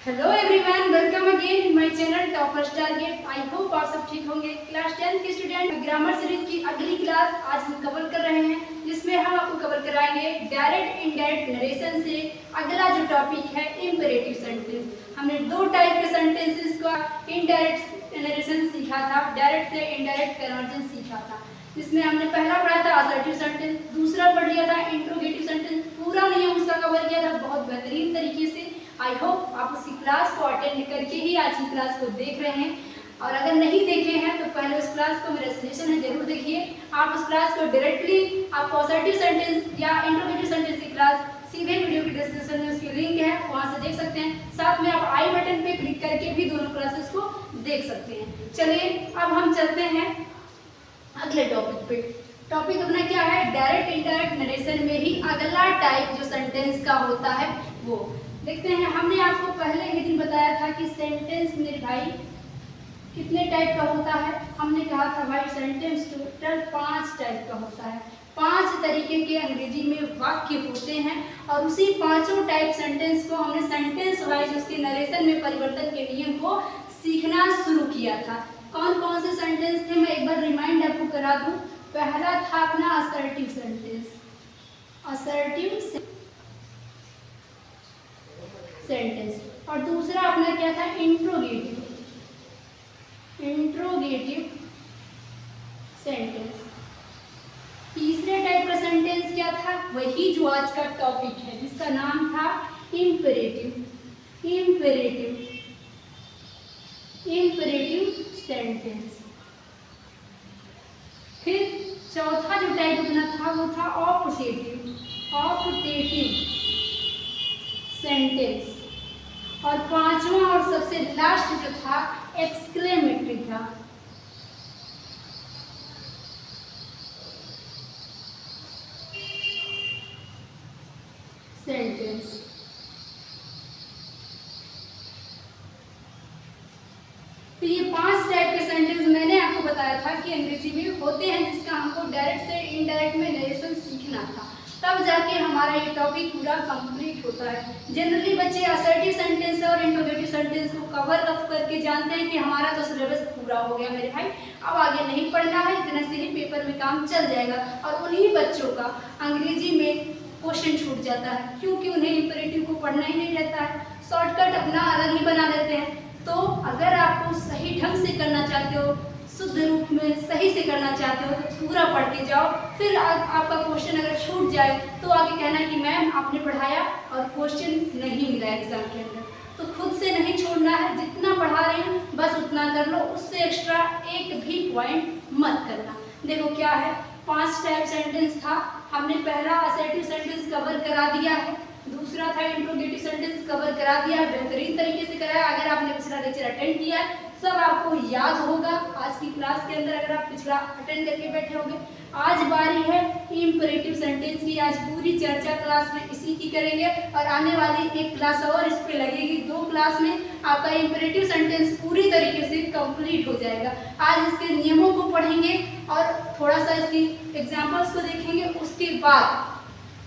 Hello everyone, welcome again in my channel topper target. I hope आप सब ठीक होंगे। क्लास 10 के स्टूडेंट, ग्रामर सीरीज की अगली क्लास आज हम कवर कर रहे हैं, जिसमें हम आपको कवर कराएंगे डायरेक्ट इनडायरेक्ट नरेशन से अगला जो टॉपिक है इंपेरेटिव सेंटेंस। हमने दो टाइप के सेंटेंसेस का इनडायरेक्ट नरेशन सीखा था, डायरेक्ट से इनडायरेक्ट कन्वर्जन सीखा था, जिसमें हमने पहला पढ़ा था असर्टिव सेंटेंस, दूसरा पढ़ लिया था इंट्रोगेटिव सेंटेंस। पूरा नियम उसका कवर किया था बहुत बेहतरीन तरीके से। आई होप आप उसकी क्लास को अटेंड करके ही आज की क्लास को देख रहे हैं, और अगर नहीं देखे हैं तो पहले उस क्लास को, मेरा सजेशन है जरूर देखिए। आप उस क्लास को डायरेक्टली आप असर्टिव सेंटेंस या इंट्रोगेटिव सेंटेंस की क्लास सीधे वीडियो की डिस्क्रिप्शन में उसकी लिंक है, वहां से देख सकते हैं। साथ में आप आई बटन पे क्लिक करके भी दोनों क्लासेस को देख सकते हैं। चलिए अब हम चलते हैं अगले टॉपिक पे। टॉपिक अपना क्या है? डायरेक्ट इनडायरेक्ट नरेशन में ही अगला टाइप जो सेंटेंस का होता है वो देखते हैं। हमने आपको पहले ही दिन बताया था कि सेंटेंस मेरे भाई कितने टाइप का होता है। हमने कहा था भाई सेंटेंस टोटल 5 टाइप का होता है। 5 तरीके के अंग्रेजी में वाक्य होते हैं, और उसी पांचों टाइप सेंटेंस को हमने सेंटेंस वाइज उसके नरेशन में परिवर्तन के नियम को सीखना शुरू किया था। कौन कौन से सेंटेंस थे, मैं एक बार रिमाइंड आपको करा दूं। पहला था अपना असर्टिव सेंटेंस, असर्टिव सेंटेंस, और दूसरा अपना क्या था? Interrogative, interrogative sentence. तीसरे टाइप का सेंटेंस क्या था? वही जो आज का टॉपिक है, जिसका नाम था इंपेरेटिव, इंपेरेटिव, इंपेरेटिव सेंटेंस। फिर चौथा जो टाइप अपना था वो था ऑप्टेटिव, ऑप्टेटिव सेंटेंस, और पांचवा और सबसे लास्ट जो था एक्सक्लेमेटरी था। सेंटेंस। तो ये 5 टाइप के सेंटेंस मैंने आपको बताया था कि अंग्रेजी में होते हैं, जिसका हमको डायरेक्ट से इनडायरेक्ट में नरेशन सीखना था, तब जाके हमारा ये टॉपिक पूरा कंप्लीट होता है। जनरली बच्चे असर्टिव सेंटेंस और इंट्रोगेटिव सेंटेंस को कवर अप करके जानते हैं कि हमारा तो सिलेबस पूरा हो गया मेरे भाई, अब आगे नहीं पढ़ना है, इतने से ही पेपर में काम चल जाएगा। और उन्हीं बच्चों का अंग्रेजी में क्वेश्चन छूट जाता है, क्योंकि उन्हें इंपेरेटिव को पढ़ना ही नहीं रहता है, शॉर्टकट अपना अलग ही बना लेते हैं। तो अगर आपको सही ढंग से करना चाहते हो, शुद्ध रूप में सही से करना चाहते हो, तो पूरा पढ़ के जाओ। फिर आपका क्वेश्चन अगर छूट जाए तो आगे कहना कि मैम आपने पढ़ाया और क्वेश्चन नहीं मिला एग्जाम के अंदर। तो खुद से नहीं छोड़ना है, जितना पढ़ा रहे हैं बस उतना कर लो, उससे एक्स्ट्रा एक भी पॉइंट मत करना। देखो क्या है, 5 टाइप सेंटेंस था। हमने पहला असर्टिव सेंटेंस कवर करा दिया है, दूसरा था इंट्रोगेटिव सेंटेंस कवर करा दिया है, बेहतरीन तरीके से कराया। अगर आपने पिछला लेक्चर अटेंड किया है सब आपको याद होगा आज की क्लास के अंदर, अगर आप पिछला अटेंड करके बैठे होंगे। आज बारी है इंपेरेटिव सेंटेंस की। आज पूरी चर्चा क्लास में इसी की करेंगे, और आने वाली एक क्लास और इस पे लगेगी। 2 क्लास में आपका इंपेरेटिव सेंटेंस पूरी तरीके से कंप्लीट हो जाएगा। आज इसके नियमों को पढ़ेंगे और थोड़ा सा इसकी एग्जाम्पल्स को देखेंगे। उसके बाद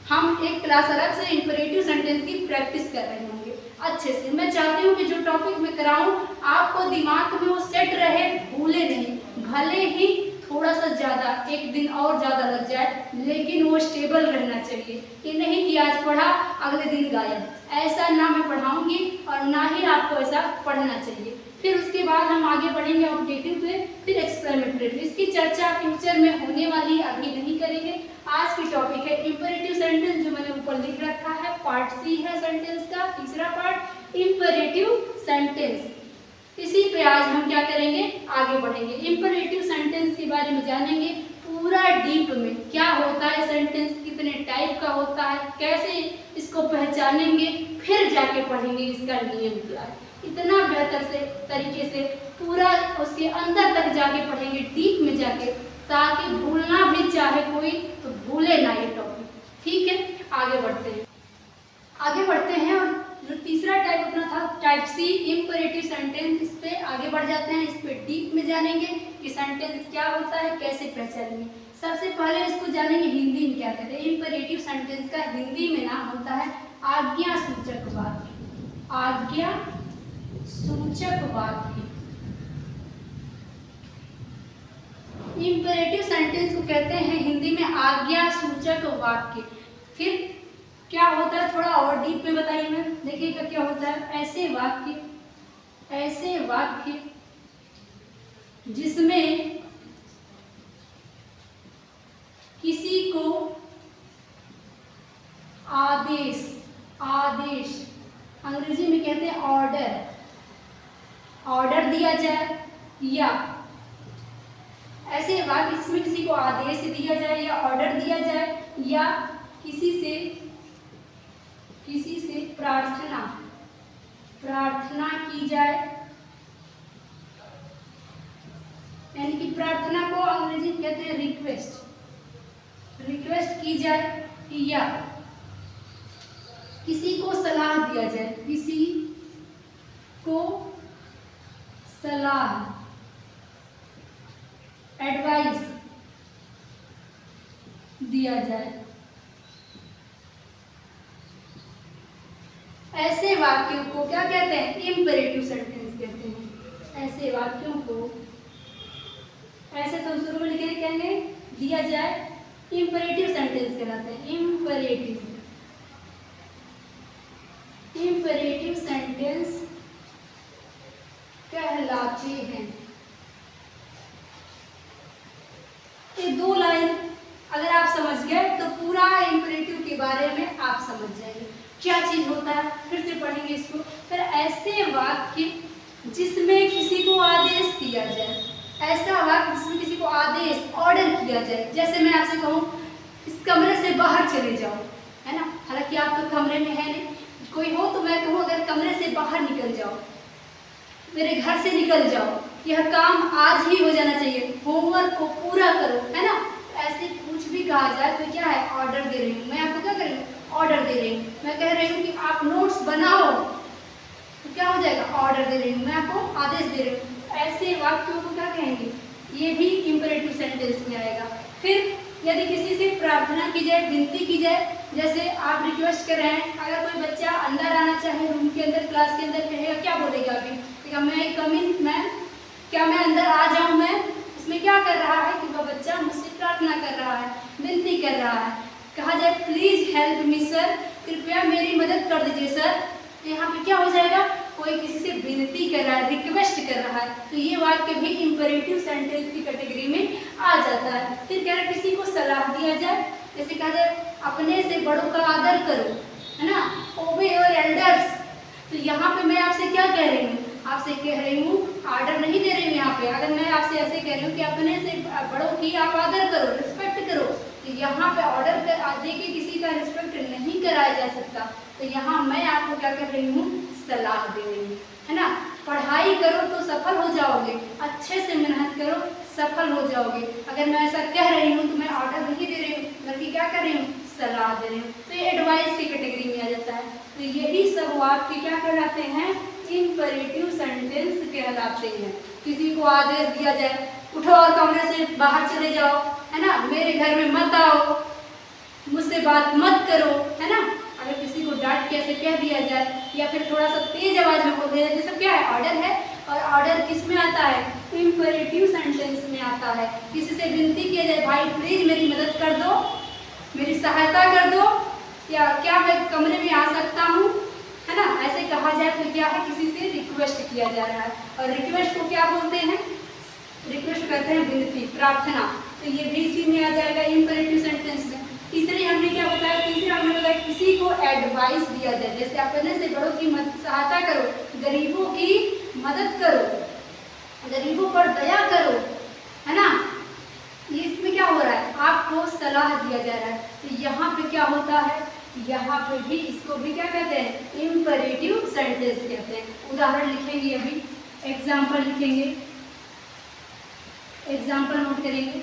हम एक क्लास अलग से इंपेरेटिव सेंटेंस की प्रैक्टिस कर रहे होंगे अच्छे से। मैं चाहती हूँ कि जो टॉपिक मैं कराऊँ आपको दिमाग में वो सेट रहे, भूले नहीं। भले ही थोड़ा सा ज़्यादा, एक दिन और ज़्यादा लग जाए, लेकिन वो स्टेबल रहना चाहिए। ये नहीं कि आज पढ़ा अगले दिन गायब, ऐसा ना मैं पढ़ाऊँगी और ना ही आपको ऐसा पढ़ना चाहिए। फिर उसके बाद हम आगे बढ़ेंगे ऑप्टेटिव पे, फिर एक्सक्लेमेटरी। इसकी चर्चा फ्यूचर में होने वाली, अभी नहीं करेंगे। आज की टॉपिक है इंपेरेटिव सेंटेंस, जो मैंने ऊपर लिख रखा है, पार्ट सी है सेंटेंस का, तीसरा पार्ट इंपेरेटिव सेंटेंस। इसी पे आज हम क्या करेंगे, आगे बढ़ेंगे। इंपेरेटिव सेंटेंस के बारे में जानेंगे पूरा डीप में, क्या होता है सेंटेंस, कितने टाइप का होता है, कैसे इसको पहचानेंगे, फिर जाके पढ़ेंगे इसका नियम क्या है। इतना बेहतर से तरीके से पूरा उसके अंदर तक जाके पढ़ेंगे, डीप में जाके, ताकि भूलना भी चाहे कोई तो भूले ना ये टॉपिक। ठीक है, आगे बढ़ते हैं, आगे बढ़ते हैं। और जो तीसरा टाइप अपना था टाइप सी इंपेरेटिव सेंटेंस, इस पे आगे बढ़ जाते हैं। इस पे डीप में जानेंगे कि सेंटेंस क्या होता है, कैसे पहचानेंगे। सबसे पहले इसको जानेंगे हिंदी में क्या कहते हैं। इंपेरेटिव सेंटेंस का हिंदी में नाम होता है आज्ञा सूचक वाक्य, आज्ञा सूचक वाक्य। इंपेरेटिव सेंटेंस को कहते हैं हिंदी में आज्ञा सूचक वाक्य। फिर क्या होता है थोड़ा और डीप में बताइए मैम। देखिएगा क्या होता है, ऐसे वाक्य जिसमें किसी को आदेश अंग्रेजी में कहते हैं ऑर्डर दिया जाए, या ऐसे वाक्य जिसमें किसी को आदेश दिया जाए या ऑर्डर दिया जाए, या किसी से प्रार्थना की जाए, यानी कि प्रार्थना को अंग्रेजी में कहते हैं रिक्वेस्ट की जाए, या किसी को सलाह दिया जाए, एडवाइस दिया जाए। ऐसे वाक्यों को क्या कहते हैं, इंपेरेटिव सेंटेंस कहते हैं। ऐसे वाक्यों को ऐसे तो शुरू में लिखे कहेंगे दिया जाए, इंपेरेटिव सेंटेंस कहलाते हैं। इंपेरेटिव सेंटेंस कहलाते हैं। ये 2 लाइन अगर आप समझ गए तो पूरा इंपेरेटिव के बारे में आप समझ जाएंगे क्या चीज होता है। फिर से पढ़ेंगे इसको। फिर ऐसे वाक्य जिसमें किसी को आदेश दिया जाए, ऐसा वाक्य जिसमें किसी को आदेश ऑर्डर किया जाए। जैसे मैं आपसे कहूँ इस कमरे से बाहर चले जाओ, है ना, हालांकि आप तो कमरे में है नहीं, कोई हो तो मैं कहूँ अगर कमरे से बाहर निकल जाओ, मेरे घर से निकल जाओ, यह काम आज ही हो जाना चाहिए, होमवर्क को पूरा करो, है ना। ऐसे कुछ भी कहा जाए तो क्या है, ऑर्डर दे रही हूँ मैं आपको। क्या कर रही हूँ, ऑर्डर दे रही हूँ। मैं कह रही हूँ कि आप नोट्स बनाओ, तो क्या हो जाएगा, ऑर्डर दे रही हूँ, मैं आपको आदेश दे रही हूँ। ऐसे वाक्यों को क्या कहेंगे, ये भी इंपेरेटिव सेंटेंस में आएगा। फिर यदि किसी से प्रार्थना की जाए, विनती की जाए, जैसे आप रिक्वेस्ट कर रहे हैं, अगर कोई बच्चा अंदर आना चाहे रूम के अंदर, क्लास के अंदर, कहेगा क्या बोलेगा अभी, मैं कम इन मैम, क्या मैं अंदर आ जाऊं मैम। इसमें क्या कर रहा है कि वह बच्चा मुझसे प्रार्थना कर रहा है, विनती कर रहा है। कहा जाए प्लीज हेल्प मी सर, कृपया मेरी मदद कर दीजिए सर, तो यहाँ पे क्या हो जाएगा, कोई किसी से विनती कर रहा है, रिक्वेस्ट कर रहा है, तो ये वाक्य भी इंपेरेटिव सेंटेंस की कैटेगरी में आ जाता है। फिर कह रहा है किसी को सलाह दिया जाए, जैसे कहा जाए अपने से बड़ों का आदर करो, है ना, ओबे योर एल्डर्स। तो यहाँ पे मैं आपसे क्या कह रही हूँ, आपसे कह रही हूँ, ऑर्डर नहीं दे रही हूँ यहाँ पे। अगर मैं आपसे ऐसे कह रही हूँ कि अपने से बड़ों की आप आदर करो, रिस्पेक्ट करो, तो यहाँ पे ऑर्डर दे के किसी का रिस्पेक्ट नहीं कराया जा सकता। तो यहाँ मैं आपको क्या कर रही हूँ, सलाह दे रही हूँ, है ना। पढ़ाई करो तो सफल हो जाओगे, अच्छे से मेहनत करो, सफल हो जाओगे। अगर मैं ऐसा कह रही हूँ तो मैं ऑर्डर नहीं दे रही हूँ, बल्कि क्या कर रही हूँ, सलाह दे रही हूँ। तो ये एडवाइस की कैटेगरी में आ जाता है। तो यही सब वाक्य क्या कहलाते हैं, इंपेरेटिव सेंटेंस कहलाते हैं। किसी को आदेश दिया जाए, उठो और कमरे से बाहर चले जाओ, है ना, मेरे घर में मत आओ, मुझसे बात मत करो, है ना। अगर किसी को डांट के ऐसे कह दिया जाए, या फिर थोड़ा सा तेज आवाज में बोल दिया जाए, सब क्या है, ऑर्डर है। और ऑर्डर किस में आता है, इंपेरेटिव सेंटेंस में आता है। किसी से विनती किया जाए, भाई प्लीज मेरी मदद कर दो, मेरी सहायता कर दो, या क्या मैं कमरे में आ सकता हूँ, है ना, ऐसे कहा जाए तो क्या है, किसी से रिक्वेस्ट किया जा रहा है। और रिक्वेस्ट को क्या बोलते हैं, रिक्वेस्ट कहते हैं विनती, प्रार्थना। तो ये भी इसी में आ जाएगा, इंपेरेटिव सेंटेंस में। तीसरे हमने क्या बताया, किसी को एडवाइस दिया जाए, जैसे अपने से बड़ों की सहायता करो, गरीबों की मदद करो, गरीबों पर दया करो, है ना। इसमें क्या हो रहा है, आपको सलाह दिया जा रहा है। तो यहाँ पे क्या होता है, यहाँ पे भी इसको भी क्या कहते हैं, इंपेरेटिव सेंटेंस कहते हैं। उदाहरण लिखेंगे, अभी एग्जाम्पल लिखेंगे, एग्जाम्पल नोट करेंगे।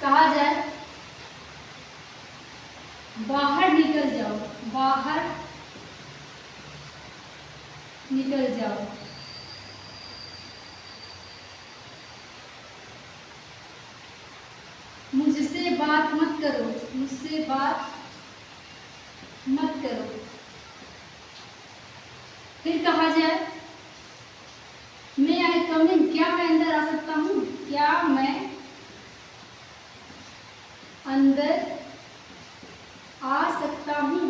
कहा जाए बाहर निकल जाओ, बाहर निकल जाओ, मुझसे बात मत करो, मुझसे बात मत करो। फिर कहा जाए मैं आई कम इन, क्या मैं अंदर आ सकता हूँ, क्या मैं अंदर आ सकता हूँ।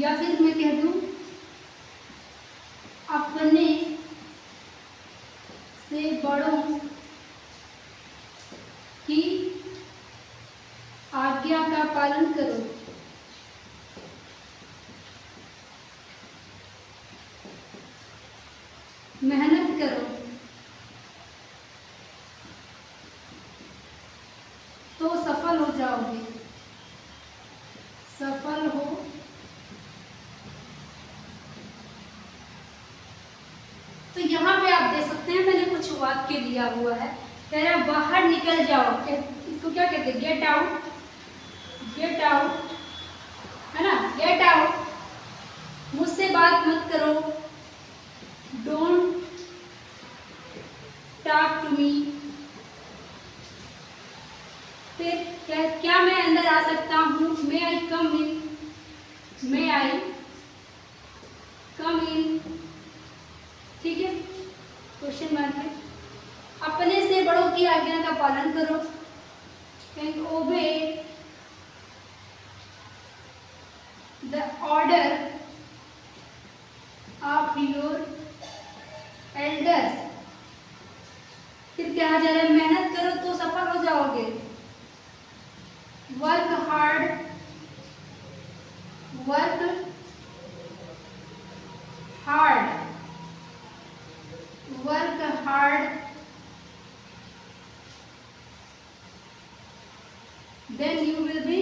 या फिर मैं कह दूं अपने से बड़ों की आज्ञा का पालन करो। मेहनत करो तो सफल हो जाओगे, सफल हो तो यहाँ पे आप देख सकते हैं मैंने कुछ वाक्य लिया हुआ है। कह रहा बाहर निकल जाओ, इसको क्या कहते हैं, गेट आउट, गेट आउट, है ना, गेट आउट। मुझसे बात मत करो, डोंट टॉक टू मी। फिर क्या मैं अंदर आ सकता हूँ, मे I come in, may I come in. ठीक है, क्वेश्चन मार्क है। अपने से बड़ों की आज्ञा का पालन करो, and obey the order of your elders. फिर क्या जा रहा है, मेहनत करो तो सफल हो जाओगे, work hard, work hard, work hard, then you will be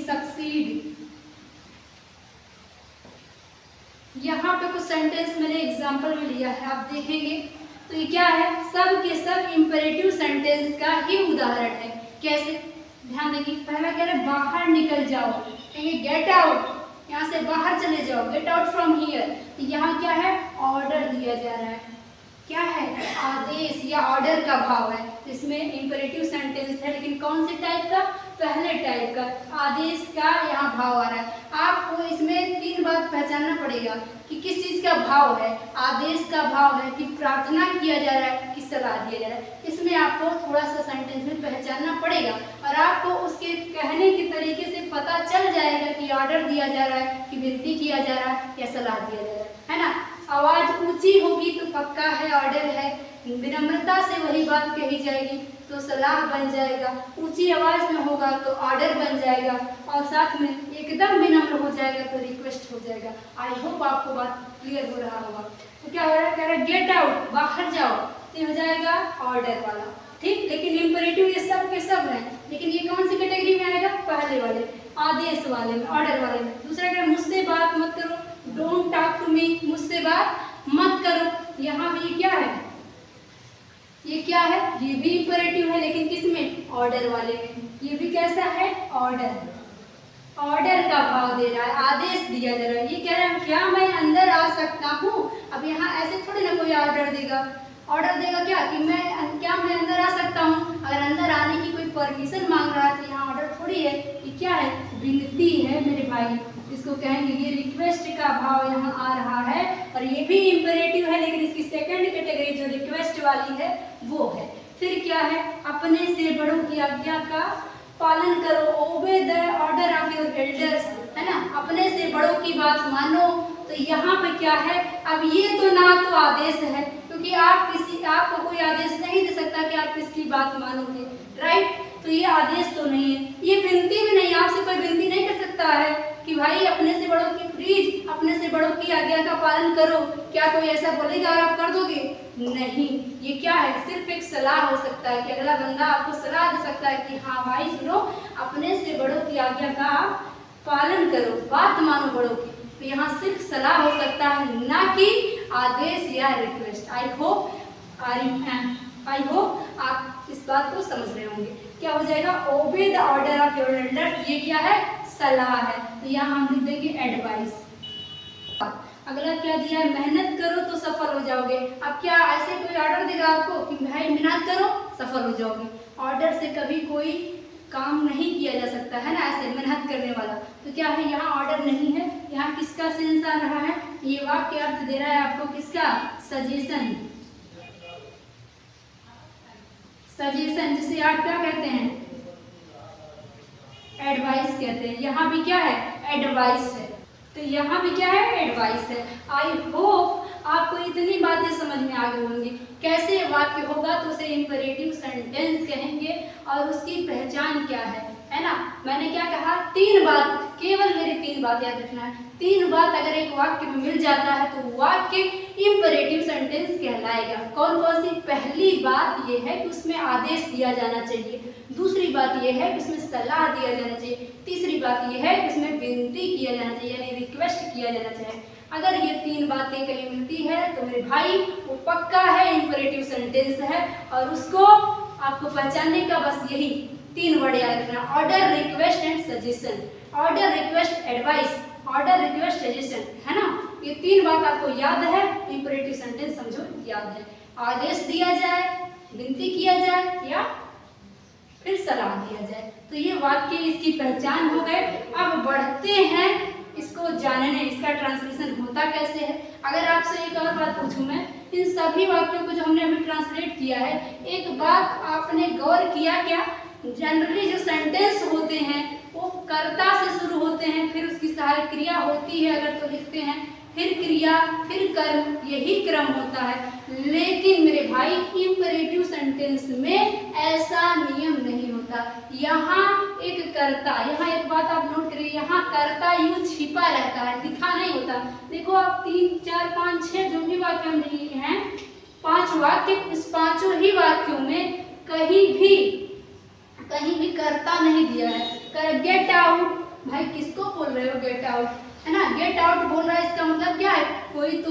succeed। यहाँ पे कुछ सेंटेंस मैंने एग्जांपल में लिया है, आप देखेंगे तो ये क्या है, सब के सब इंपेरेटिव सेंटेंस का ही उदाहरण है। कैसे, ध्यान देंगे, पहला कह रहा है बाहर निकल जाओ, कहेंगे गेट आउट, यहाँ से बाहर चले जाओ, गेट आउट फ्रॉम हियर। तो यहाँ क्या है, ऑर्डर दिया जा रहा है, क्या है, आदेश या ऑर्डर का भाव है। इसमें इंपेरेटिव सेंटेंस है, लेकिन कौन से टाइप का, पहले टाइप का, आदेश का यहाँ भाव आ रहा है। आपको इसमें तीन बात पहचानना पड़ेगा कि किस चीज़ का भाव है, आदेश का भाव है, कि प्रार्थना किया जा रहा है, कि सलाह दिया जा रहा है। इसमें आपको थोड़ा सा सेंटेंस में पहचानना पड़ेगा और आपको उसके कहने के तरीके से पता चल जाएगा कि ऑर्डर दिया जा रहा है, कि विनती किया जा रहा है, या सलाह दिया जा रहा है ना। आवाज़ ऊंची होगी तो पक्का है ऑर्डर है, विनम्रता से वही बात कही जाएगी तो सलाह बन जाएगा, ऊंची आवाज में होगा तो ऑर्डर बन जाएगा, और साथ में एकदम विनम्र हो जाएगा तो रिक्वेस्ट हो जाएगा। आई होप आपको बात क्लियर हो रहा होगा। तो क्या हो रहा है, कह रहा है गेट आउट, बाहर जाओ, तो हो जाएगा ऑर्डर वाला, ठीक। लेकिन इंपेरेटिव ये सब के सब हैं, लेकिन ये कौन सी कैटेगरी में आएगा, पहले वाले, आदेश वाले में, ऑर्डर वाले में। दूसरा कह मुझसे बात मत करो, डोंट टॉक टू मी, मुझसे बात मत करो। यहाँ भी क्या है, ये क्या है, ये भी इंपेरेटिव है, लेकिन किस में, ऑर्डर वाले में। ये भी कैसा है, ऑर्डर, ऑर्डर का भाव दे रहा है, आदेश दिया जा रहा है। ये कह रहा है क्या मैं अंदर आ सकता हूँ। अब यहाँ ऐसे थोड़ी ना कोई ऑर्डर देगा, ऑर्डर देगा क्या, कि क्या मैं अंदर आ सकता हूँ। अगर अंदर आने की कोई परमिशन मांग रहा है तो यहाँ ऑर्डर थोड़ी है, ये क्या है, विनती है मेरे भाई, इसको कहेंगे। ये रिक्वेस्ट का भाव यहाँ आ रहा है, और ये भी इंपेरेटिव है, लेकिन इसकी सेकंड कैटेगरी जो रिक्वेस्ट वाली है वो है। फिर क्या है, अपने से बड़ों की आज्ञा का पालन करो, obey the order of your elders, है ना, अपने से बड़ों की बात मानो। तो यहाँ पे क्या है, अब ये तो ना तो आदेश है, क्योंकि आपको कोई आदेश नहीं दे सकता कि आप किसकी बात मानोगे, राइट। तो ये आदेश तो नहीं है, ये विनती भी नहीं, आपसे कोई विनती नहीं कर सकता है कि भाई अपने से बड़ों की, प्लीज अपने से बड़ों की आज्ञा का पालन करो। क्या कोई ऐसा बोलेगा और आप कर दोगे, नहीं। ये क्या है, सिर्फ एक सलाह हो सकता है कि अगला बंदा आपको सलाह दे सकता है कि हाँ भाई सुनो, अपने से बड़ों की आज्ञा का पालन करो, बात मानो बड़ों की। तो यहाँ सिर्फ सलाह हो सकता है, ना कि आदेश या रिक्वेस्ट। आई होप आप इस बात को समझ रहे होंगे। क्या हो जाएगा, obey the order of your elders, ये क्या है, सलाह है। तो यहाँ हम लिख देंगे एडवाइस, अगला क्या दिया है, मेहनत करो तो सफल हो जाओगे। अब क्या ऐसे कोई ऑर्डर देगा आपको कि भाई मेहनत करो सफल हो जाओगे? ऑर्डर से कभी कोई काम नहीं किया जा सकता है ना, ऐसे मेहनत करने वाला। तो क्या है, यहाँ ऑर्डर नहीं है, यहाँ किसका सेंस आ रहा है, ये वाक्य अर्थ दे रहा है आपको किसका, सजेशन। सजेशन जिसे आप क्या कहते हैं, एडवाइस कहते हैं। यहाँ भी क्या है, एडवाइस है। तो यहाँ भी क्या है, एडवाइस है। आई होप आपको इतनी बातें समझ में आ गई होंगी। कैसे वाक्य होगा तो उसे इंपरेटिव सेंटेंस कहेंगे और उसकी पहचान क्या है ना। मैंने क्या कहा, 3 बात, केवल मेरी 3 बात याद रखना है। 3 बात अगर एक वाक्य में मिल जाता है तो वाक्य इंपरेटिव सेंटेंस कहलाएगा। कौन कौन सी? पहली बात यह है कि उसमें आदेश दिया जाना चाहिए। दूसरी बात यह है कि उसमें सलाह दिया जाना चाहिए। तीसरी बात यह है कि उसमें विनती किया जाना चाहिए, यानी रिक्वेस्ट किया जाना चाहिए। अगर ये 3 बातें कहीं मिलती है तो मेरे भाई वो पक्का है इंपरेटिव सेंटेंस है। और उसको आपको पहचानने का बस यही 3 वर्ड याद रखना, order, request and suggestion. Order, request, advice, order, request, suggestion, है ना। ये 3 बात आपको याद है, इंपरेटिव सेंटेंस समझो याद है। आदेश दिया जाए, विनती किया जाए या फिर सलाह दिया जाए। तो ये वाक्य इसकी पहचान हो गए। अब बढ़ते हैं इसको जानने, इसका ट्रांसलेशन होता कैसे है। अगर आपसे एक और बात पूछूं मैं, इन सभी वाक्यों को जो हमने अभी ट्रांसलेट किया है, एक बात आपने गौर किया क्या, जनरली जो सेंटेंस होते हैं वो कर्ता से शुरू होते हैं, फिर उसकी सहायक क्रिया होती है अगर तो लिखते हैं, फिर क्रिया, फिर कर्म, यही क्रम होता है। लेकिन मेरे भाई इंपरेटिव सेंटेंस में ऐसा नियम नहीं होता। यहाँ एक कर्ता, यहाँ एक बात आप नोट करिए, यहाँ कर्ता यूं छिपा रहता है, दिखा नहीं होता। देखो आप 3, 4, 5, 6 जो भी वाक्य हम लिए हैं, 5 वाक्य, इस पांचों ही वाक्यों में कहीं भी कर्ता नहीं दिया है। गेट आउट, भाई किसको बोल रहे हो गेट आउट, है ना। गेट आउट बोल रहा है, इसका मतलब क्या है, कोई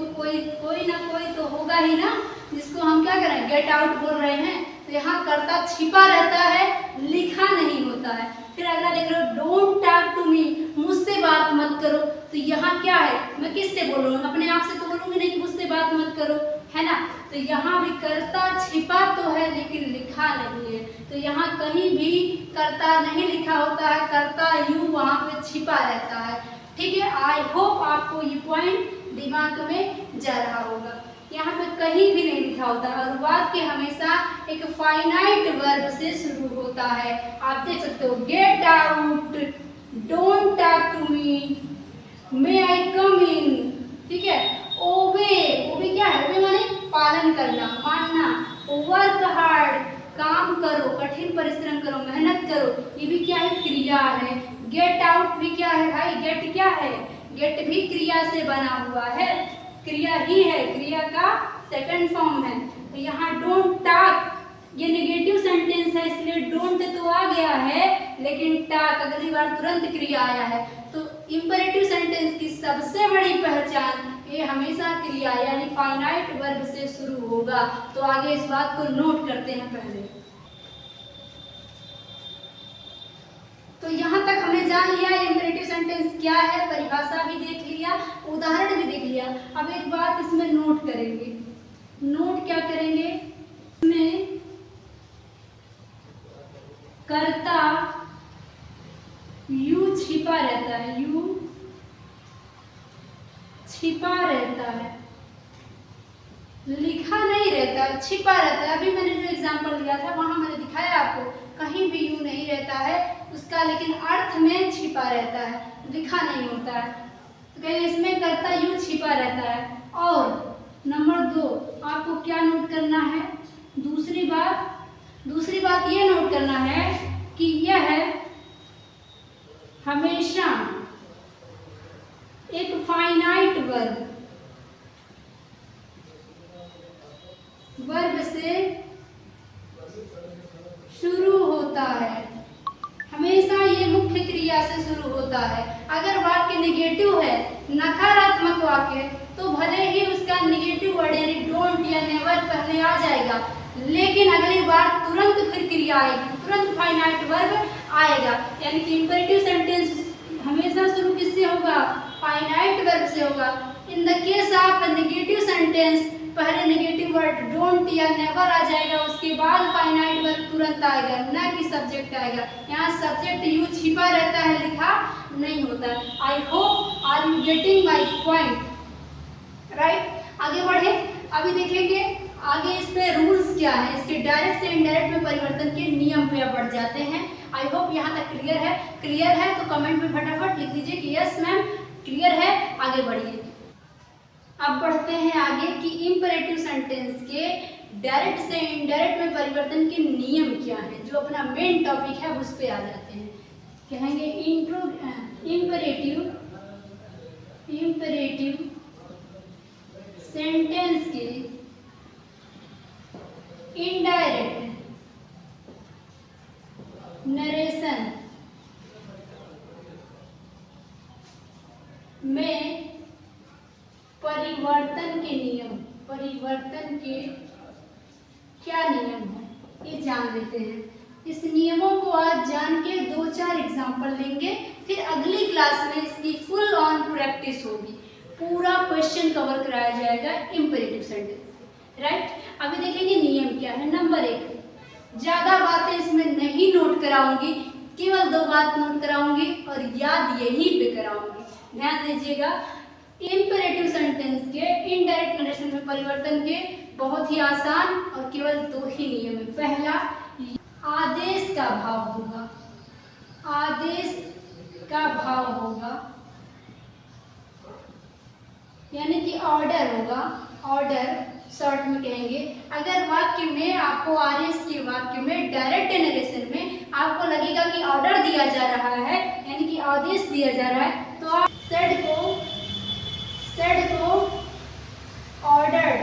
ना कोई तो होगा ही ना जिसको हम क्या करें, गेट आउट बोल रहे हैं। तो यहाँ कर्ता छिपा रहता है, लिखा नहीं होता है। फिर अगला देख लो, डोंट टॉक टू मी, मुझसे बात मत करो। तो यहाँ क्या है, मैं किससे बोल रहा हूँ, अपने आप से तो बोलूंगी नहीं कि मुझसे बात मत करो, है ना। तो यहाँ भी कर्ता छिपा तो है लेकिन लिखा नहीं है। तो यहाँ कहीं भी कर्ता नहीं लिखा होता है, कर्ता यूं वहाँ पे छिपा रहता है। ठीक है, आई होप आपको ये पॉइंट दिमाग में जा रहा होगा। यहाँ पे कहीं भी नहीं लिखा होता और वाक्य हमेशा एक फाइनाइट वर्ब से शुरू होता है। आप देख सकते हो, get out, don't talk to me, may I come in, ठीक है। ओबे, ओबे क्या है, ओबे माने पालन करना, मानना। वर्क हार्ड, काम करो, कठिन परिश्रम करो, मेहनत करो, ये भी क्या है, क्रिया है। गेट आउट भी क्या है भाई, गेट क्या है, गेट भी क्रिया से बना हुआ है, क्रिया ही है, क्रिया का सेकंड फॉर्म है। तो यहाँ डोंट टॉक, ये नेगेटिव सेंटेंस है इसलिए डोंट तो आ गया है, लेकिन टॉक अगली बार तुरंत क्रिया आया है। तो इंपरेटिव सेंटेंस की सबसे बड़ी पहचान, ये हमेशा क्रिया यानी फाइनाइट वर्ब से शुरू होगा। तो आगे इस बात को नोट करते हैं पहले। तो यहाँ तक हमने जान लिया इंपरेटिव सेंटेंस क्या है, परिभाषा भी देख लिया, उदाहरण भी देख लिया। अब एक बात इसमें नोट करेंगे। नोट क्या करेंगे, इसमें कर्ता यू छिपा रहता है, यू छिपा रहता है, लिखा नहीं रहता, छिपा रहता है। अभी मैंने जो एग्जांपल दिया था वहां मैंने दिखाया आपको, कहीं भी यू नहीं रहता है उसका, लेकिन अर्थ में छिपा रहता है, लिखा नहीं होता है। तो कहीं इसमें कर्ता यू छिपा रहता है। और नंबर 2 आपको क्या नोट करना है, दूसरी बात ये नोट करना है कि यह हमेशा एक फाइनाइट वर्ब से शुरू होता है, हमेशा ये मुख्य क्रिया से शुरू होता है। अगर वाक्य नेगेटिव है, नकारात्मक वाक्य, तो भले ही उसका नेगेटिव वर्ड यानी डोंट या नेवर पहले आ जाएगा, लेकिन अगली बार तुरंत फिर क्रिया आएगी, तुरंत फाइनाइट वर्ब आएगा। यानी कि इंपरेटिव सेंटेंस हमेशा शुरू किससे होगा, फाइनाइट वर्ब से होगा। In the case of negative sentence पहले नेगेटिव वर्ड डोंट या नेवर आ जाएगा, उसके बाद फाइनाइट वर्ब तुरंत आएगा, ना कि सब्जेक्ट आएगा। यहाँ सब्जेक्ट यू छिपा रहता है, लिखा नहीं होता है। I hope are you getting my point, right. आगे बढ़े, अभी देखेंगे आगे इस पे रूल्स क्या है, इसके डायरेक्ट से इनडायरेक्ट में परिवर्तन के नियम पे बढ़ जाते हैं। आई होप यहाँ तक क्लियर है। क्लियर है तो कमेंट में फटाफट लिख दीजिए कि यस मैम क्लियर है। आगे बढ़िए, अब बढ़ते हैं आगे कि इंपरेटिव सेंटेंस के डायरेक्ट से इनडायरेक्ट में परिवर्तन के नियम क्या है, जो अपना मेन टॉपिक है उस पे आ जाते हैं। कहेंगे इंपरेटिव सेंटेंस के इनडायरेक्ट नरेशन में परिवर्तन के नियम, परिवर्तन के क्या नियम है ये जान लेते हैं। इस नियमों को आज जान के 2-4 एग्जाम्पल लेंगे, फिर अगली क्लास में इसकी फुल ऑन प्रैक्टिस होगी, पूरा क्वेश्चन कवर कराया जाएगा इंपरेटिव सेंटेंस, राइट। अभी देखेंगे नियम क्या है। नंबर 1, ज़्यादा बातें इसमें नहीं नोट कराऊंगी, केवल 2 बात नोट कराऊंगी और याद यहीं पे कराऊंगी, ध्यान दीजिएगा। इंपरेटिव सेंटेंस के इनडायरेक्ट नरेशन में परिवर्तन के बहुत ही आसान और केवल 2 ही नियम है। पहला, आदेश का भाव होगा, आदेश का भाव होगा, यानी कि ऑर्डर होगा। ऑर्डर शॉर्ट में कहेंगे। अगर वाक्य में आपको आदेश के वाक्य में डायरेक्ट नरेशन में आपको लगेगा कि ऑर्डर दिया जा रहा है, यानी कि आदेश दिया जा रहा है, तो आप सेड को ऑर्डर्ड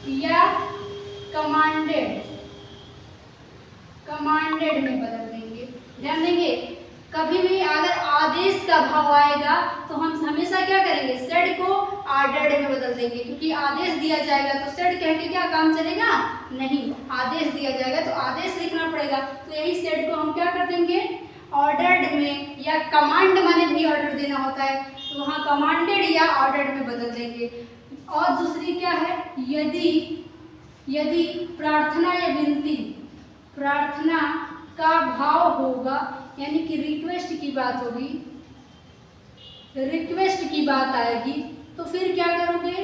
या कमांडेड में बदल देंगे। ध्यान देंगे, कभी भी अगर आदेश का भाव आएगा तो हम हमेशा क्या करेंगे, सेड को ऑर्डर्ड में बदल देंगे, क्योंकि आदेश दिया जाएगा तो सेड कह के क्या काम चलेगा, नहीं। आदेश दिया जाएगा तो आदेश लिखना पड़ेगा, तो यही सेड को हम क्या कर देंगे, ऑर्डर्ड में, या कमांड माने भी ऑर्डर देना होता है तो वहाँ कमांडेड या ऑर्डर्ड में बदल देंगे। और दूसरी क्या है, यदि प्रार्थना या विनती, प्रार्थना का भाव होगा, यानी कि रिक्वेस्ट की बात होगी, रिक्वेस्ट की बात आएगी, तो फिर क्या करोगे,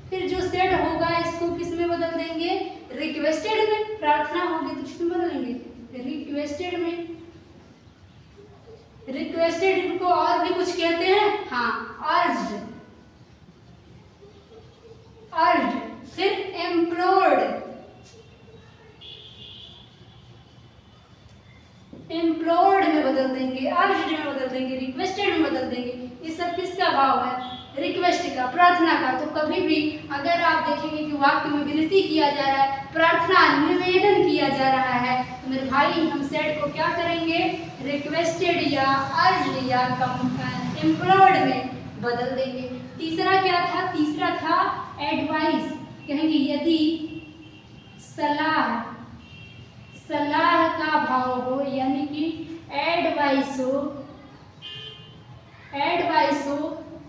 फिर जो सेड होगा इसको किस में बदल देंगे, रिक्वेस्टेड में। प्रार्थना होगी तो किस में बदलेंगे, रिक्वेस्टेड में। रिक्वेस्टेड को और भी कुछ कहते हैं, हाँ, अर्ज्ड। फिर एम्प्लोर्ड में बदल देंगे, अर्ज्ड में बदल देंगे, रिक्वेस्टेड में बदल देंगे। ये सब किसका भाव है, रिक्वेस्ट का, प्रार्थना का। तो कभी भी अगर आप देखेंगे कि वाक्य में विनती किया जा रहा है, प्रार्थना, निवेदन किया जा रहा है, तो मेरे भाई हम सेड को क्या करेंगे, रिक्वेस्टेड या अर्ज्ड या एम्प्लॉयड में बदल देंगे। तीसरा क्या था, तीसरा था एडवाइस। कहेंगे यदि सलाह का भाव हो, यानी कि एडवाइस हो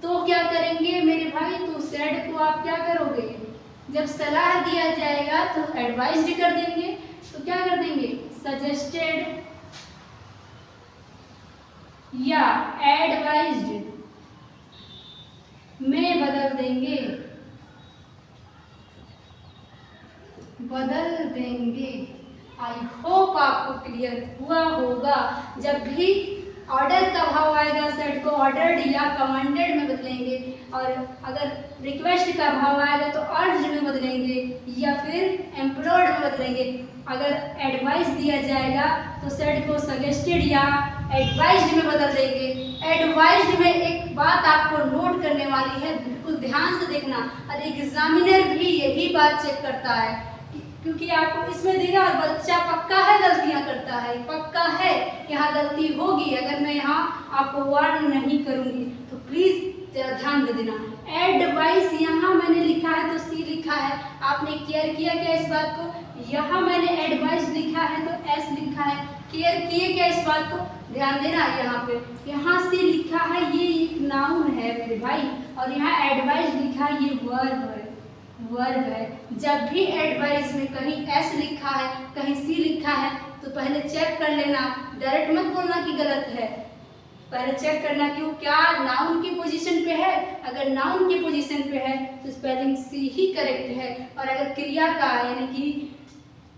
तो क्या करेंगे मेरे भाई, तो सेड को आप क्या करोगे, जब सलाह दिया जाएगा तो एडवाइस्ड कर देंगे, तो क्या कर देंगे, सजेस्टेड या एडवाइज्ड में बदल देंगे। आई होप आपको क्लियर हुआ होगा। जब भी ऑर्डर का भाव आएगा सेड को ऑर्डर्ड या कमांडेड में बदलेंगे, और अगर रिक्वेस्ट का भाव आएगा तो अर्ज्ड में बदलेंगे या फिर एम्प्लॉयड में बदलेंगे। अगर एडवाइस दिया जाएगा तो सेड को सजेस्टेड या एडवाइज्ड में बदल देंगे। एडवाइज्ड में एक बात आपको नोट करने वाली है, बिल्कुल ध्यान से देखना, और एग्जामिनर भी यही बात चेक करता है, क्योंकि आपको इसमें देगा और बच्चा पक्का है गलतियां करता है, पक्का है यहाँ गलती होगी अगर मैं यहाँ आपको वार्न नहीं करूँगी, तो प्लीज़ जरा ध्यान दे देना। एडवाइस यहाँ मैंने लिखा है तो सी लिखा है, आपने केयर किया क्या इस बात को, यहाँ मैंने एडवाइस लिखा है तो एस लिखा है, केयर किए क्या इस बात को, ध्यान देना यहाँ से लिखा है ये एक नाउन है मेरे भाई, और यहाँ एडवाइज लिखा है ये वर्ब है। जब भी एडवाइज में कहीं एस लिखा है कहीं सी लिखा है तो पहले चेक कर लेना, डायरेक्ट मत बोलना कि गलत है, पहले चेक करना क्यों क्या नाउन की पोजीशन पे है। अगर नाउन की पोजीशन पे है तो स्पेलिंग सी ही करेक्ट है, और अगर क्रिया का यानी कि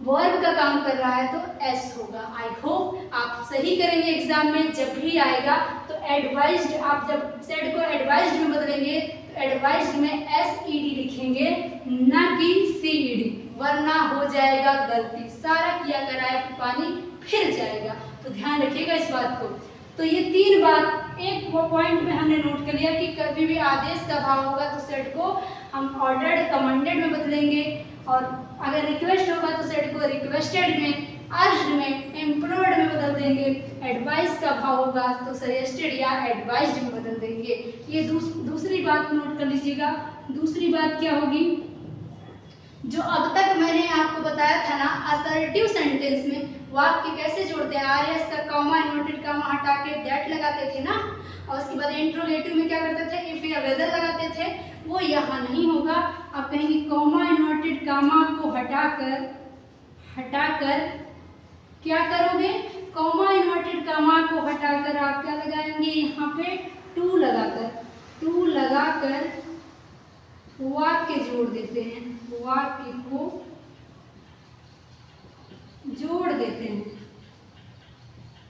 वर्ब का काम कर रहा है तो एस होगा। आई होप आप सही करेंगे एग्जाम में, जब भी आएगा तो एडवाइज्ड, आप जब सेड को एडवाइज्ड में बदलेंगे तो एडवाइज्ड में SED लिखेंगे ना कि CED, वरना हो जाएगा गलती, सारा किया कराया पानी फिर जाएगा। तो ध्यान रखिएगा इस बात को। तो ये 3 बात एक पॉइंट में हमने नोट कर लिया कि कभी भी आदेश का भाव होगा तो सेड को हम ऑर्डर्ड कमांडेड में बदलेंगे, और अगर रिक्वेस्ट होगा तो सेड को रिक्वेस्टेड में, अर्ज्ड में, एम्प्लॉयड में बदल देंगे। एडवाइस का भाव होगा तो सजेस्टेड या एडवाइज्ड में बदल देंगे। ये दूसरी बात नोट कर लीजिएगा। दूसरी बात क्या होगी, जो अब तक मैंने आपको बताया था ना असर्टिव सेंटेंस में वाक्य कैसे जोड़ते हैं, आरएस का कॉमा इन्वर्टेड कॉमा हटा के दैट लगाते थे ना, और उसके बाद इंट्रोगेटिव में क्या करते थे इफ या वेदर लगाते थे, वो यहाँ नहीं होगा। आप कहेंगे कॉमा इन्वर्टेड कॉमा को हटाकर क्या करोगे, कॉमा इन्वर्टेड कॉमा को हटाकर आप क्या लगाएंगे यहाँ पे टू लगाकर वाक्य जोड़ देते हैं, वाक्य को जोड़ देते हैं।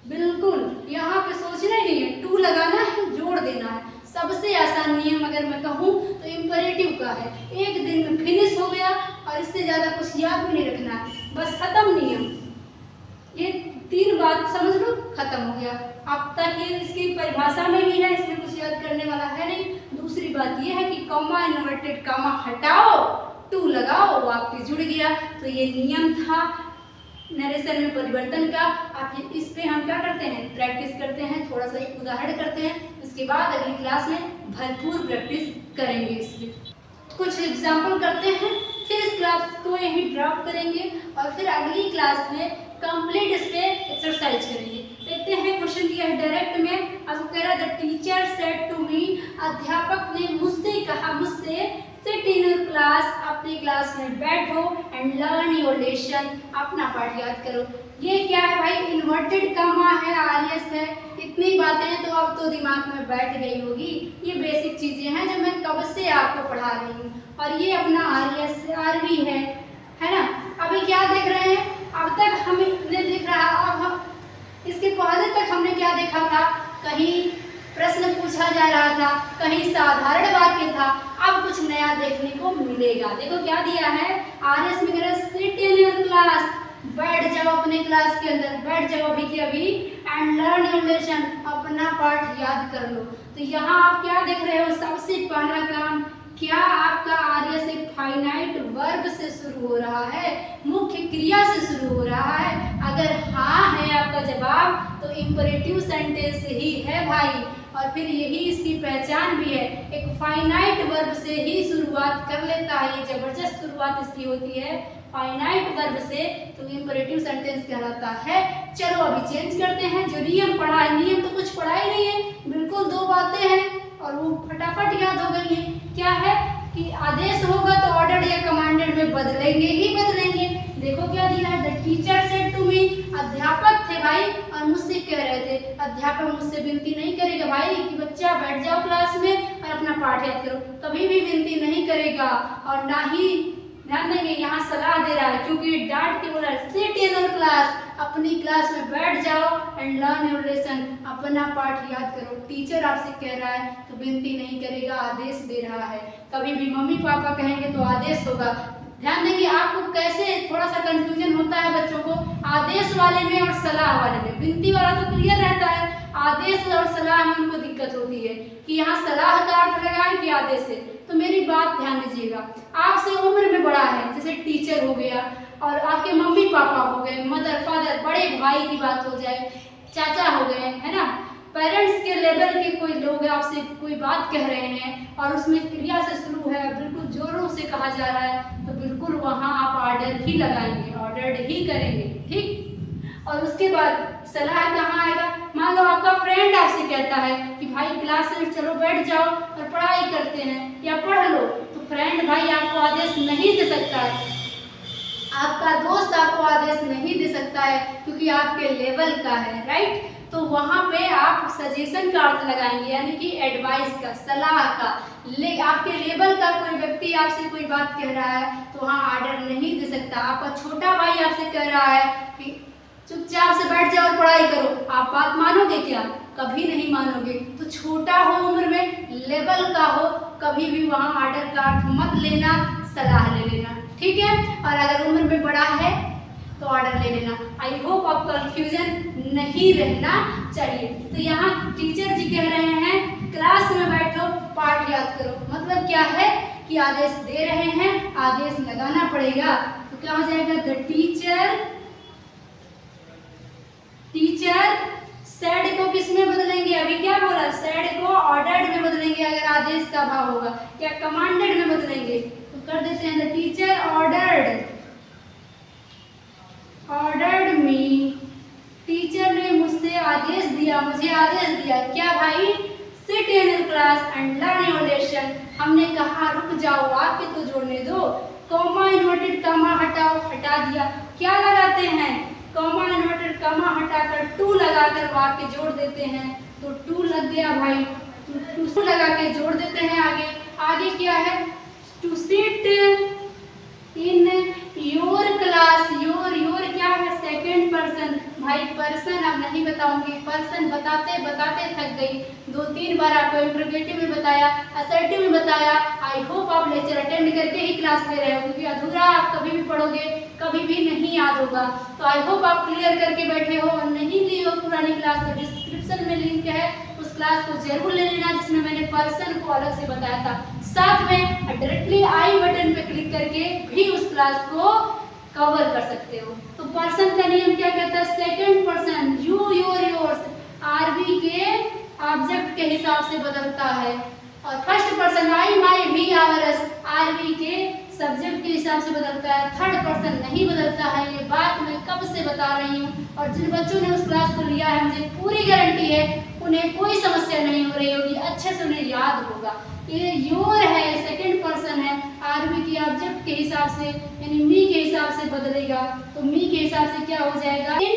बिल्कुल यहाँ पे सोचना ही नहीं है, टू लगाना है जोड़ देना है। सबसे आसान नियम अगर मैं कहूँ तो इम्परेटिव का है, एक दिन में फिनिश हो गया और इससे ज़्यादा कुछ याद भी नहीं रखना है, बस खत्म नियम। ये 3 बात समझ लो, खत्म हो गया। अब तक ये इसकी परिभाषा में ही है, इसमें कुछ याद करने वाला है नहीं। दूसरी बात ये है कि कॉमा इन्वर्टेड कॉमा हटाओ टू लगाओ वाक्य जुड़ गया। तो ये नियम था नरेशन में परिवर्तन का। आप इस पे हम क्या करते हैं, प्रैक्टिस करते हैं, थोड़ा सा एक उदाहरण करते हैं, उसके बाद अगली क्लास में भरपूर प्रैक्टिस करेंगे। इसकी कुछ एग्जाम्पल करते हैं, फिर इस क्लास को यहीं ड्रॉप करेंगे और फिर अगली क्लास में कंप्लीट इस पे एक्सरसाइज करेंगे। देखते हैं क्वेश्चन दिया है डायरेक्ट में। अब कह रहा the teacher said to me, अध्यापक ने मुझसे कहा, मुझसे सिट इन योर क्लास, अपनी क्लास में बैठो एंड लर्न योर लेसन, अपना पाठ याद करो। ये क्या है भाई, इन्वर्टेड कॉमा है, आरएस है, इतनी बातें तो अब तो दिमाग में बैठ गई होगी। ये बेसिक चीजें हैं जो मैं कब से आपको पढ़ा रही हूँ। और ये अपना आरएस आरवी है ना। अभी क्या देख रहे हैं, अब तक हमने देख रहा, अब हम इसके पहले तक हमने क्या देखा था, कहीं प्रश्न पूछा जा रहा था, कहीं साधारण वाक्य था। अब कुछ नया देखने को मिलेगा। देखो क्या दिया है, आरएस में कह रहा है सिट इन योर क्लास, बैठ जाओ अपने क्लास के अंदर, बैठ जाओ अभी के अभी, एंड लर्न योर लेसन, अपना पाठ याद कर लो। तो यहाँ आप क्या देख रहे हो, सबसे पहला काम, क्या आपका आरएस एक फाइनाइट वर्ब से शुरू हो रहा है, मुख्य क्रिया से शुरू हो रहा है? अगर हाँ है आपका जवाब तो इम्परेटिव सेंटेंस ही है भाई, और फिर यही इसकी पहचान भी है, एक फाइनाइट वर्ब से ही शुरुआत कर लेता है। ये जबरदस्त शुरुआत इसकी होती है फाइनाइट वर्ब से, तो इम्परेटिव सेंटेंस कहलाता है। चलो अभी चेंज करते हैं, जो नियम पढ़ा है, नियम तो कुछ पढ़ा ही नहीं है, बिल्कुल 2 बातें हैं और वो फटाफट याद हो गई है। क्या है कि आदेश होगा तो ऑर्डर्ड या कमांडेड में बदलेंगे ही बदलेंगे। देखो क्या दिया है, the teacher said to me, अध्यापक थे भाई और मुझसे कह रहे थे। अध्यापक मुझसे विनती नहीं करेगा भाई कि बच्चा बैठ जाओ क्लास में और अपना पाठ याद करो, कभी भी विनती नहीं करेगा। और ना ही ध्यान देंगे, यहाँ सलाह दे रहा है क्योंकि डांट के बोला सिट इन योर क्लास, अपनी क्लास में बैठ जाओ एंड लर्न योर लेसन, अपना पाठ याद करो। टीचर आपसे कह रहा है तो विनती नहीं करेगा, आदेश दे रहा है। कभी भी मम्मी पापा कहेंगे तो आदेश होगा। ध्यान देंगे, आपको कैसे थोड़ा सा कंफ्यूजन होता है बच्चों को, आदेश वाले में और सलाह वाले में। विनती वाला तो क्लियर रहता है, आदेश और सलाह में उनको दिक्कत होती है कि यहाँ सलाह का अर्थ लगाएं कि आदेश है। तो मेरी बात ध्यान दीजिएगा, आपसे उम्र में बड़ा है, जैसे टीचर हो गया, और आपके मम्मी पापा हो गए, मदर फादर, बड़े भाई की बात हो जाए, चाचा हो गए, है ना, पेरेंट्स के लेवल के कोई लोग आपसे कोई बात कह रहे हैं और उसमें क्रिया से शुरू है, बिल्कुल जोरों से कहा जा रहा है, तो बिल्कुल वहाँ आप ऑर्डर ही लगाएंगे, ऑर्डर्ड ही करेंगे, ठीक। और उसके बाद सलाह कहाँ आएगा, मान लो आपका फ्रेंड आपसे कहता है कि भाई क्लास में चलो बैठ जाओ और पढ़ाई करते हैं या पढ़ लो, तो फ्रेंड भाई आपको आदेश नहीं दे सकता है, आपका दोस्त आपको आदेश नहीं दे सकता है क्योंकि आपके लेवल का है, राइट। तो वहाँ पे आप सजेशन का अर्थ लगाएंगे, यानी कि एडवाइस का, सलाह का। आपके लेवल का कोई व्यक्ति आपसे कोई बात कह रहा है तो वहाँ आर्डर नहीं दे सकता। आपका छोटा भाई आपसे कह रहा है कि चुपचाप से बैठ जाओ और पढ़ाई करो, आप बात मानोगे क्या? कभी नहीं मानोगे। तो छोटा हो उम्र में, लेवल का हो, कभी भी वहाँ आर्डर का अर्थ मत लेना, सलाह ले लेना, ठीक है। और अगर उम्र में बड़ा है तो ऑर्डर ले लेना। आई होप आप कंफ्यूजन नहीं रहना चाहिए। तो यहाँ टीचर जी कह रहे हैं क्लास में बैठो, पाठ याद करो। मतलब क्या है कि आदेश दे रहे हैं, आदेश लगाना पड़ेगा। तो क्या हो जाएगा? द टीचर सेड को किस में बदलेंगे? अभी क्या बोला? सेड को ऑर्डर्ड में बदलेंगे अगर आदेश का भाव होगा, या कमांडेड में बदलेंगे। तो कर देते हैं the teacher ordered me. Teacher ने मुझसे आदेश दिया, मुझे आदेश दिया। क्या भाई? Sit in class and learn your lesson. हमने कहा रुक जाओ, वाक्य तो जोड़ने दो। कॉमा इन्वर्टेड कॉमा हटाओ, हटा दिया। क्या लगाते हैं? कॉमा इन्वर्टेड कॉमा हटाकर टू लगाकर वाक्य जोड़ देते हैं। तो टू लग गया भाई, टू लगा के जोड़ देते हैं। आगे क्या है? To sit in your class. Your क्या है? Second person. भाई पर्सन अब नहीं बताऊंगी, पर्सन बताते बताते थक गई। 2-3 बार आपको इंट्रोगेटिव में बताया, असर्टिव में बताया। आई होप आप लेक्चर अटेंड करके ही क्लास ले रहे हो, क्योंकि अधूरा आप कभी भी पढ़ोगे कभी भी नहीं याद होगा। तो आई होप आप क्लियर करके बैठे हो। और नहीं ली हो पुरानी क्लास तो डिस्क्रिप्शन में लिंक है, उस क्लास को जरूर ले लेना जिसमें मैंने पर्सन को अलग से बताया था। साथ में डायरेक्टली आई बटन पे क्लिक करके भी उस क्लास को कवर कर सकते हो। तो पर्सन का नियम क्या कहता है? Second person you, your, yours RV के ऑब्जेक्ट के हिसाब से बदलता है। और first person I, my, we, ours RV के सब्जेक्ट के हिसाब से बदलता है। थर्ड पर्सन नहीं बदलता है। ये बात मैं कब से बता रही हूँ, और जिन बच्चों ने उस क्लास को लिया है मुझे पूरी गारंटी है उन्हें कोई समस्या नहीं हो रही होगी, अच्छे से उन्हें याद होगा। ये योर है, सेकंड पर्सन है, आरबी के ऑब्जेक्ट के हिसाब से यानी मी के हिसाब से बदलेगा। तो मी के हिसाब से क्या हो जाएगा? इन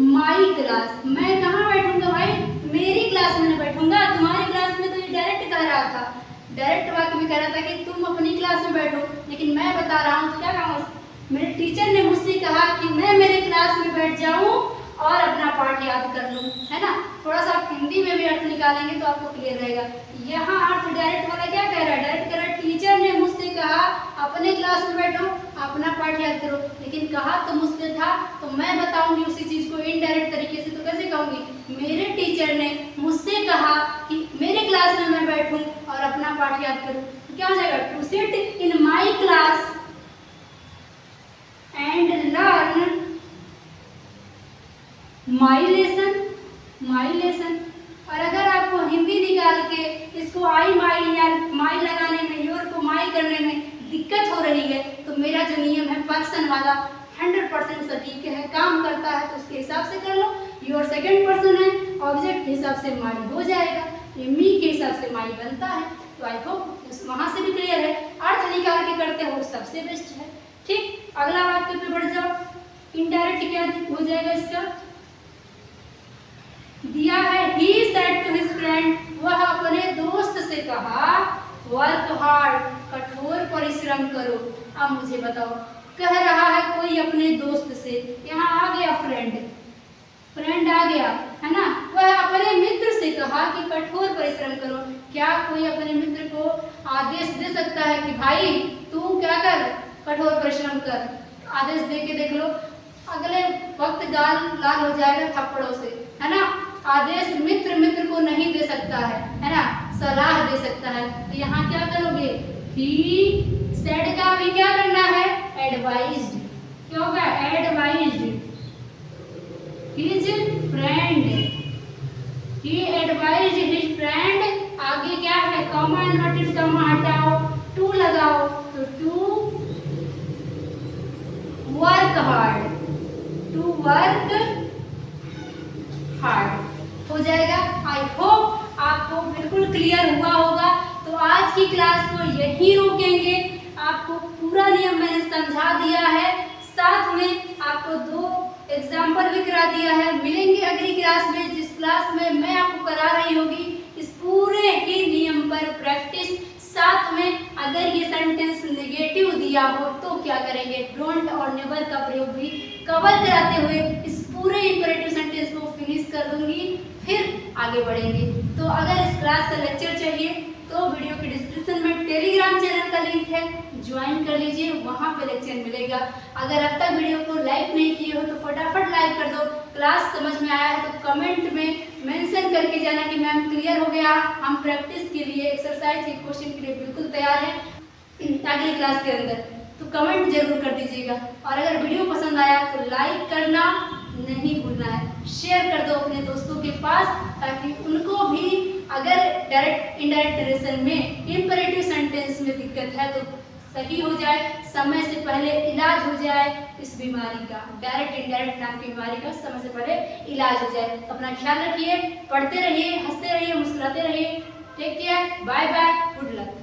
माई क्लास। मैं कहाँ बैठूंगा भाई? मेरी क्लास में बैठूंगा। तुम्हारी क्लास में तो ये डायरेक्ट कह रहा था, डायरेक्ट वाक्य में कह रहा था कि तुम अपनी क्लास में बैठो, लेकिन मैं बता रहा हूँ तो क्या कहूँ? मेरे टीचर ने मुझसे कहा कि मैं मेरे क्लास में बैठ जाऊँ और अपना पाठ याद कर लूँ, है ना। थोड़ा सा आप हिंदी में भी अर्थ निकालेंगे तो आपको क्लियर रहेगा। यहाँ अर्थ डायरेक्ट वाला क्या कह रहा है? डायरेक्ट कह रहा है टीचर ने मुझसे कहा अपने क्लास में बैठो, अपना पाठ याद करो, लेकिन कहा तो मुझसे था, तो मैं बताऊंगी उसी चीज को इनडायरेक्ट तरीके से। तो कैसे कहूंगी? मेरे टीचर ने मुझसे कहा कि मेरे क्लास में मैं बैठूं और अपना पाठ याद करूं। तो क्या हो जाएगा? To sit in my class and learn my lesson. और अगर आपको हिंदी निकाल के इसको आई माई या माई लगाने में, योर को माई करने में दिक्कत हो रही है, तो मेरा जो नियम है पर्सन वाला 100% सटीक है, काम करता है, तो उसके हिसाब से कर लो। योर सेकंड पर्सन है, ऑब्जेक्ट के हिसाब से माई हो जाएगा, ये मी के हिसाब से माई बनता है। तो आई होप वहाँ से भी क्लियर है। अर्थ निकाल के करते हो सबसे बेस्ट है, ठीक। अगला वाक्य पे बढ़ जाओ। इनडायरेक्ट क्या हो जाएगा इसका? दिया है he said to his friend, वह अपने दोस्त से कहा वर्क हार्ड, कठोर परिश्रम करो। अब मुझे बताओ, कह रहा है कोई अपने दोस्त से, यहाँ आ गया फ्रेंड आ गया, है ना। वह अपने मित्र से कहा कि कठोर परिश्रम करो। क्या कोई अपने मित्र को आदेश दे सकता है कि भाई तू क्या कर, कठोर परिश्रम कर? आदेश दे के देख लो, अगले वक्त गाल लाल हो जाएगा थप्पड़ों से, है ना। आदेश मित्र को नहीं दे सकता है ना, सलाह दे सकता है। तो यहाँ क्या करोगे? ही सेड का भी क्या करना है? एडवाइज्ड। क्या होगा? Advised his friend, he advised his friend. आगे क्या है? कॉमा इन्वर्टेड कॉमा हटाओ, टू लगाओ, तो to work hard, to work hard. हो हो जाएगा। आई होप आपको बिल्कुल क्लियर हुआ होगा। तो आज की क्लास को यहीं रोकेंगे। आपको पूरा नियम मैंने समझा दिया है, साथ में आपको 2 एग्जाम्पल भी करा दिया है। मिलेंगे अगली क्लास में, जिस क्लास में मैं आपको करा रही होगी इस पूरे ही नियम पर प्रैक्टिस। साथ में अगर ये सेंटेंस नेगेटिव दिया हो तो क्या करेंगे, डोंट और नेवर का प्रयोग भी कवर कराते हुए इस पूरे इंपरेटिव सेंटेंस को फिनिश कर दूंगी, फिर आगे बढ़ेंगे। तो अगर इस क्लास का लेक्चर चाहिए तो वीडियो के डिस्क्रिप्शन में टेलीग्राम चैनल का लिंक है, ज्वाइन कर लीजिए, वहाँ पे लेक्चर मिलेगा। अगर अब तक वीडियो को लाइक नहीं किए हो तो फटाफट लाइक कर दो। क्लास समझ में आया है तो कमेंट में मेंशन करके जाना कि मैम क्लियर हो गया। हम प्रैक्टिस के लिए, एक्सरसाइज के क्वेश्चन के लिए बिल्कुल तैयार हैं अगली क्लास के अंदर। तो कमेंट जरूर कर दीजिएगा, और अगर वीडियो पसंद आया तो लाइक करना नहीं भूलना है, शेयर कर दो अपने दोस्तों के पास, ताकि उनको भी अगर डायरेक्ट इनडायरेक्ट नरेशन में इंपरेटिव सेंटेंस में दिक्कत है तो सही हो जाए, समय से पहले इलाज हो जाए इस बीमारी का, डायरेक्ट इनडायरेक्ट नाम की बीमारी का समय से पहले इलाज हो जाए। अपना ख्याल रखिए, पढ़ते रहिए, हंसते रहिए, मुस्कुराते रहिए। Take care, bye bye, good luck.